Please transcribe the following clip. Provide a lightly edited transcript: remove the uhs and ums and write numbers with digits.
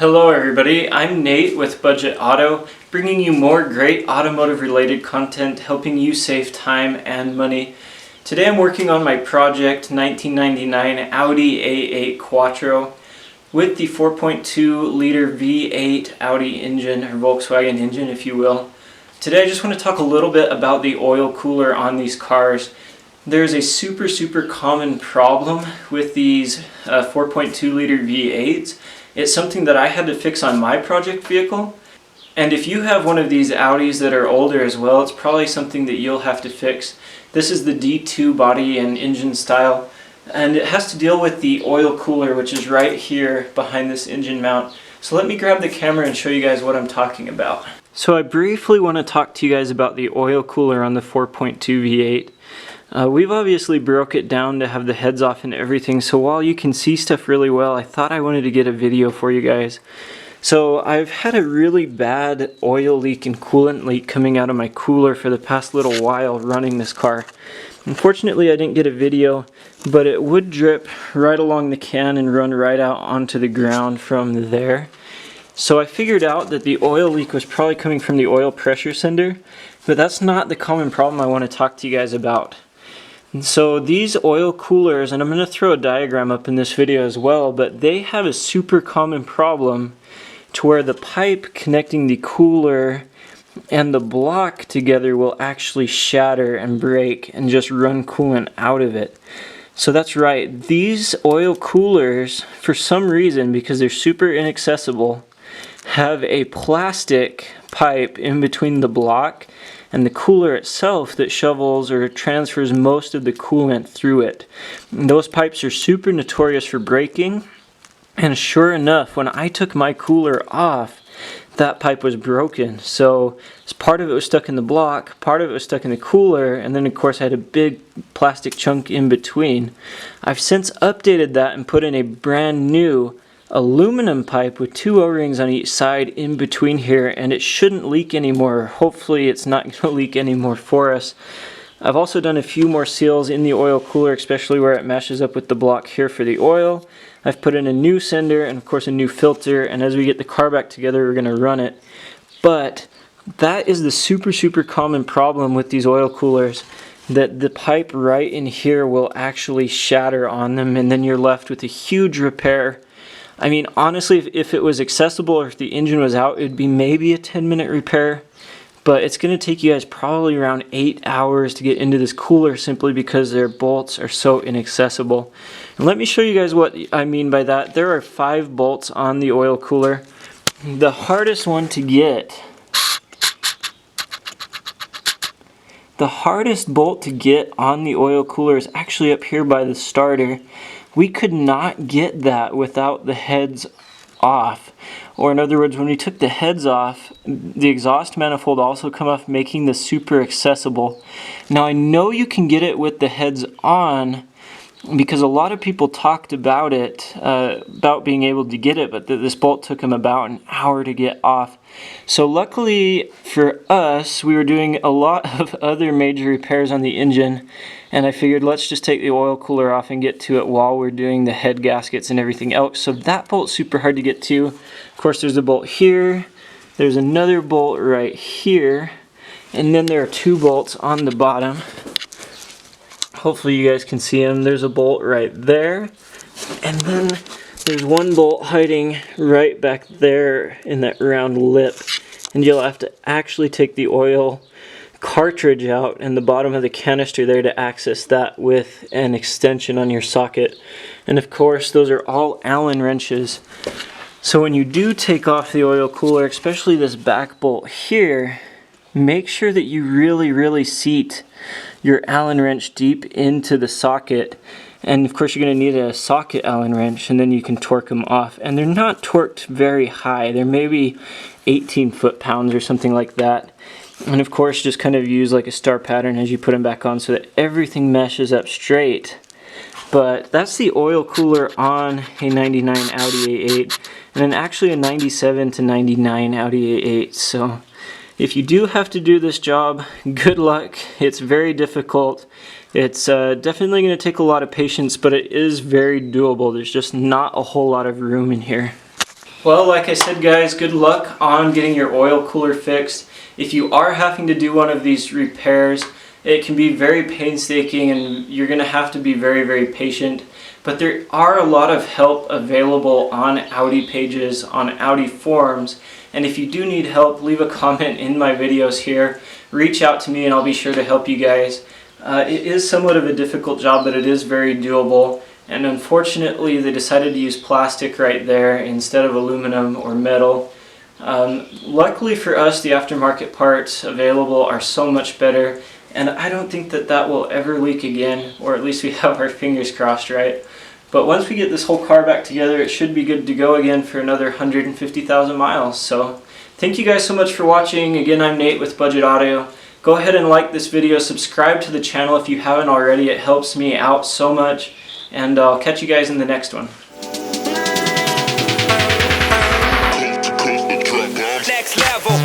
Hello everybody, I'm Nate with Budget Auto, bringing you more great automotive related content helping you save time and money. Today I'm working on my project 1999 Audi A8 Quattro with the 4.2 liter V8 Audi engine, or Volkswagen engine if you will. Today I just want to talk a little bit about the oil cooler on these cars. There's a super common problem with these 4.2 liter V8s. It's something that I had to fix on my project vehicle. And if you have one of these Audis that are older as well, it's probably something that you'll have to fix. This is the D2 body and engine style, and it has to deal with the oil cooler, which is right here behind this engine mount. So let me grab the camera and show you guys what I'm talking about. So I briefly want to talk to you guys about the oil cooler on the 4.2 V8. We've obviously broke it down to have the heads off and everything, so while you can see stuff really well, I thought I wanted to get a video for you guys. So I've had a really bad oil leak and coolant leak coming out of my cooler for the past little while running this car. Unfortunately I didn't get a video, but it would drip right along the can and run right out onto the ground from there. So I figured out that the oil leak was probably coming from the oil pressure sender, but that's not the common problem I want to talk to you guys about. And so these oil coolers, and I'm going to throw a diagram up in this video as well, but they have a super common problem to where the pipe connecting the cooler and the block together will actually shatter and break and just run coolant out of it. So that's right, these oil coolers, for some reason, because they're super inaccessible, have a plastic pipe in between the block and the cooler itself that shovels or transfers most of the coolant through it. And those pipes are super notorious for breaking, and sure enough, when I took my cooler off, that pipe was broken. So part of it was stuck in the block, part of it was stuck in the cooler, and then of course I had a big plastic chunk in between. I've since updated that and put in a brand new aluminum pipe with 2 O-rings on each side in between here, and it shouldn't leak anymore. Hopefully it's not going to leak anymore for us. I've also done a few more seals in the oil cooler, especially where it meshes up with the block here for the oil. I've put in a new sender and of course a new filter, and as we get the car back together we're going to run it. But that is the super common problem with these oil coolers, that the pipe right in here will actually shatter on them, and then you're left with a huge repair. I mean, honestly, if it was accessible or if the engine was out, it would be maybe a 10-minute repair. But it's going to take you guys probably around 8 hours to get into this cooler simply because their bolts are so inaccessible. And let me show you guys what I mean by that. There are 5 bolts on the oil cooler. The hardest one to get, the hardest bolt to get on the oil cooler is actually up here by the starter. We could not get that without the heads off. Or in other words, when we took the heads off, the exhaust manifold also come off, making this super accessible. Now I know you can get it with the heads on because a lot of people talked about it, about being able to get it, but this bolt took them about an hour to get off. So luckily for us, we were doing a lot of other major repairs on the engine, and I figured let's just take the oil cooler off and get to it while we're doing the head gaskets and everything else. So that bolt's super hard to get to. Of course there's a bolt here, there's another bolt right here, and then there are 2 bolts on the bottom. Hopefully you guys can see them. There's a bolt right there, and then there's 1 bolt hiding right back there in that round lip, and you'll have to actually take the oil cartridge out and the bottom of the canister there to access that with an extension on your socket. And of course those are all Allen wrenches. So when you do take off the oil cooler, especially this back bolt here, make sure that you really seat your Allen wrench deep into the socket. And of course you're going to need a socket Allen wrench, and then you can torque them off. And they're not torqued very high. They're maybe 18 foot-pounds or something like that. And of course just kind of use like a star pattern as you put them back on so that everything meshes up straight. But that's the oil cooler on a 99 Audi A8, and then actually a 97 to 99 Audi A8. So if you do have to do this job, good luck. It's very difficult. It's definitely going to take a lot of patience, but it is very doable. There's just not a whole lot of room in here. Well, like I said guys, good luck on getting your oil cooler fixed. If you are having to do one of these repairs, it can be very painstaking and you're going to have to be very, very patient. But there are a lot of help available on Audi pages, on Audi forums. And if you do need help, leave a comment in my videos here. Reach out to me and I'll be sure to help you guys. It is somewhat of a difficult job, but it is very doable. And unfortunately, they decided to use plastic right there instead of aluminum or metal. Luckily for us, the aftermarket parts available are so much better. And I don't think that that will ever leak again, or at least we have our fingers crossed, right? But once we get this whole car back together, it should be good to go again for another 150,000 miles. So thank you guys so much for watching. Again, I'm Nate with Budget Auto. Go ahead and like this video, subscribe to the channel if you haven't already. It helps me out so much. And I'll catch you guys in the next one. Next level.